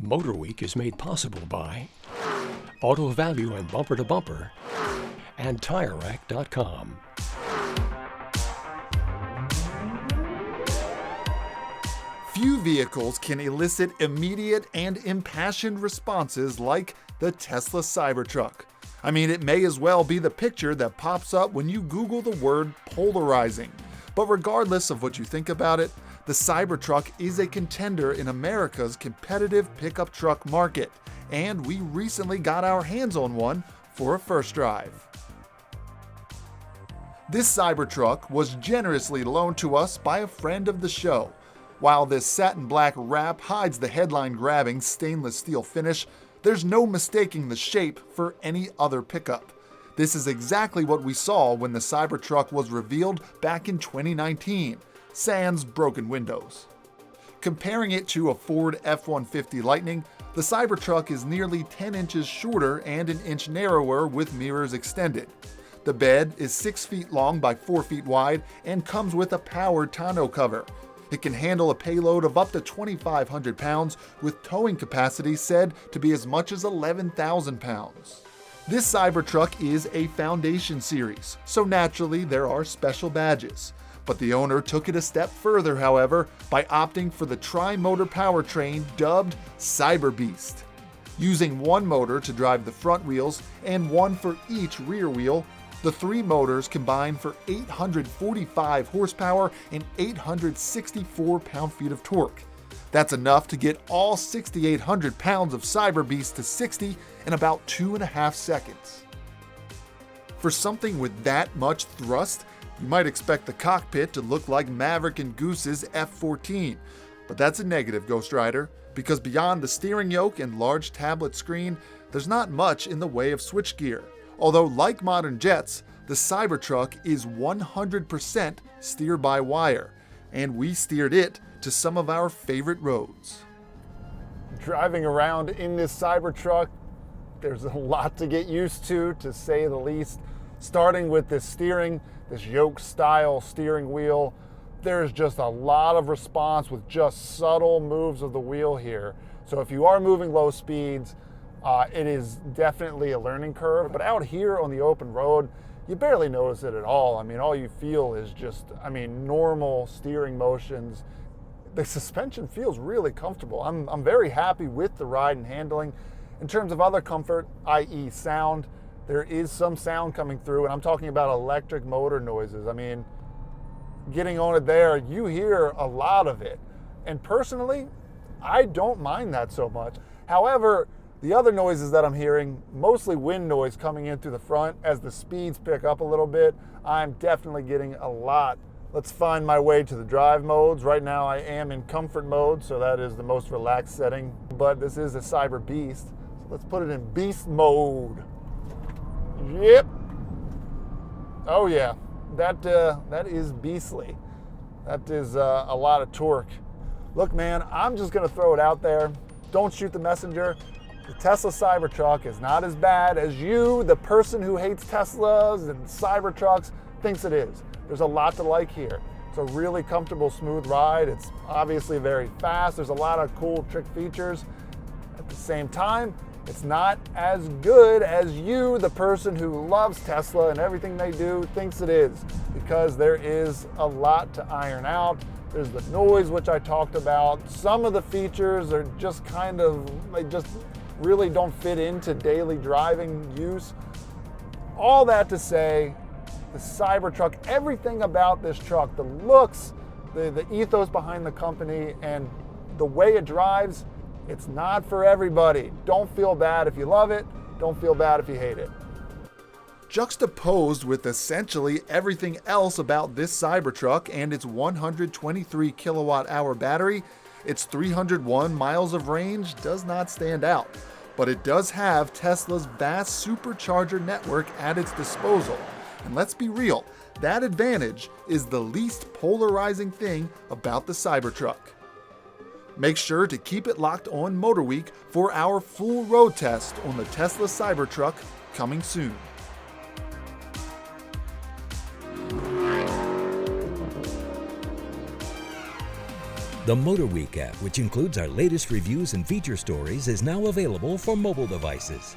MotorWeek is made possible by Auto Value and Bumper to Bumper and TireRack.com. Few vehicles can elicit immediate and impassioned responses like the Tesla Cybertruck. I mean, it may as well be the picture that pops up when you Google the word polarizing. But regardless of what you think about it, the Cybertruck is a contender in America's competitive pickup truck market, and we recently got our hands on one for a first drive. This Cybertruck was generously loaned to us by a friend of the show. While this satin black wrap hides the headline-grabbing stainless steel finish, there's no mistaking the shape for any other pickup. This is exactly what we saw when the Cybertruck was revealed back in 2019, sans broken windows. Comparing it to a Ford F-150 Lightning, the Cybertruck is nearly 10 inches shorter and an inch narrower with mirrors extended. The bed is 6 feet long by 4 feet wide and comes with a powered tonneau cover. It can handle a payload of up to 2,500 pounds, with towing capacity said to be as much as 11,000 pounds. This Cybertruck is a Foundation Series, so naturally there are special badges. But the owner took it a step further, however, by opting for the tri-motor powertrain dubbed Cyber Beast. Using one motor to drive the front wheels and one for each rear wheel, the three motors combine for 845 horsepower and 864 pound-feet of torque. That's enough to get all 6,800 pounds of Cyber Beast to 60 in about 2.5 seconds. For something with that much thrust, you might expect the cockpit to look like Maverick and Goose's F-14, but that's a negative, Ghost Rider, because beyond the steering yoke and large tablet screen, there's not much in the way of switchgear. Although, like modern jets, the Cybertruck is 100% steer-by-wire, and we steered it to some of our favorite roads. Driving around in this Cybertruck, there's a lot to get used to say the least. Starting with this steering, this yoke-style steering wheel, there's just a lot of response with just subtle moves of the wheel here. So if you are moving low speeds, it is definitely a learning curve, but out here on the open road, you barely notice it at all. I mean, all you feel is just, normal steering motions. The suspension feels really comfortable. I'm very happy with the ride and handling. In terms of other comfort, i.e. sound, there is some sound coming through, and I'm talking about electric motor noises. Getting on it there, you hear a lot of it. And personally, I don't mind that so much. However, the other noises that I'm hearing, mostly wind noise coming in through the front as the speeds pick up a little bit, I'm definitely getting a lot. Let's find my way to the drive modes. Right now I am in comfort mode, so that is the most relaxed setting, but this is a Cyber Beast. So let's put it in beast mode. Yep. Oh yeah, that is beastly. That is a lot of torque. Look man, I'm just gonna throw it out there. Don't shoot the messenger. The Tesla Cybertruck is not as bad as you, the person who hates Teslas and Cybertrucks, thinks it is. There's a lot to like here. It's a really comfortable, smooth ride. It's obviously very fast. There's a lot of cool trick features. At the same time, it's not as good as you, the person who loves Tesla and everything they do, thinks it is, because there is a lot to iron out. There's the noise, which I talked about. Some of the features are just they just really don't fit into daily driving use. All that to say, the Cybertruck, everything about this truck, the looks, the ethos behind the company, and the way it drives, it's not for everybody. Don't feel bad if you love it. Don't feel bad if you hate it. Juxtaposed with essentially everything else about this Cybertruck and its 123 kilowatt-hour battery, its 301 miles of range does not stand out. But it does have Tesla's vast supercharger network at its disposal. And let's be real, that advantage is the least polarizing thing about the Cybertruck. Make sure to keep it locked on MotorWeek for our full road test on the Tesla Cybertruck coming soon. The The MotorWeek app, which includes our latest reviews and feature stories, is now available for mobile devices.